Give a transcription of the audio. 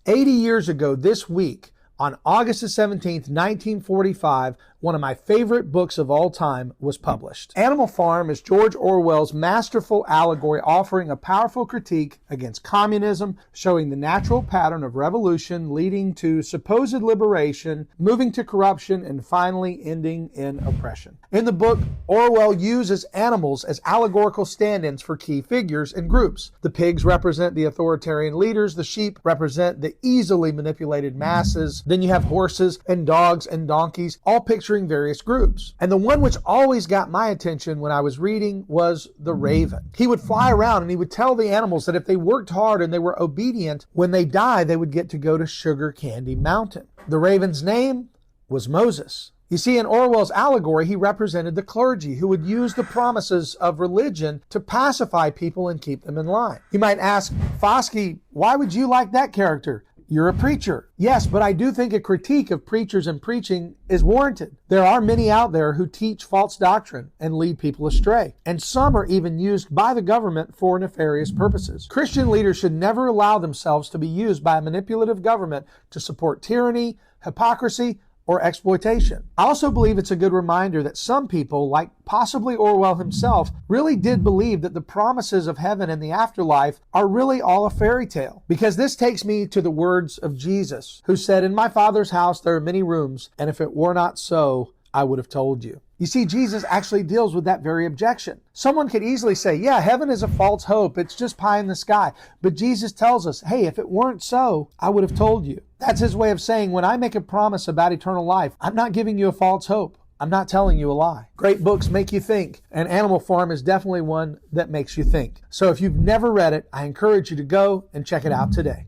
80 years ago this week, on August the 17th, 1945, one of my favorite books of all time was published. Animal Farm is George Orwell's masterful allegory offering a powerful critique against communism, showing the natural pattern of revolution leading to supposed liberation, moving to corruption, and finally ending in oppression. In the book, Orwell uses animals as allegorical stand-ins for key figures and groups. The pigs represent the authoritarian leaders, the sheep represent the easily manipulated masses, then you have horses and dogs and donkeys, all picturing various groups. And the one which always got my attention when I was reading was the raven. He would fly around and he would tell the animals that if they worked hard and they were obedient, when they died, they would get to go to Sugar Candy Mountain. The raven's name was Moses. You see, in Orwell's allegory, he represented the clergy who would use the promises of religion to pacify people and keep them in line. You might ask, Foskey, why would you like that character? You're a preacher. Yes, but I do think a critique of preachers and preaching is warranted. There are many out there who teach false doctrine and lead people astray, and some are even used by the government for nefarious purposes. Christian leaders should never allow themselves to be used by a manipulative government to support tyranny, hypocrisy, or exploitation. I also believe it's a good reminder that some people, like possibly Orwell himself, really did believe that the promises of heaven and the afterlife are really all a fairy tale. Because this takes me to the words of Jesus, who said, "In my Father's house there are many rooms, and if it were not so, I would have told you." You see, Jesus actually deals with that very objection. Someone could easily say, yeah, heaven is a false hope. It's just pie in the sky. But Jesus tells us, hey, if it weren't so, I would have told you. That's his way of saying, when I make a promise about eternal life, I'm not giving you a false hope. I'm not telling you a lie. Great books make you think, and Animal Farm is definitely one that makes you think. So if you've never read it, I encourage you to go and check it out today.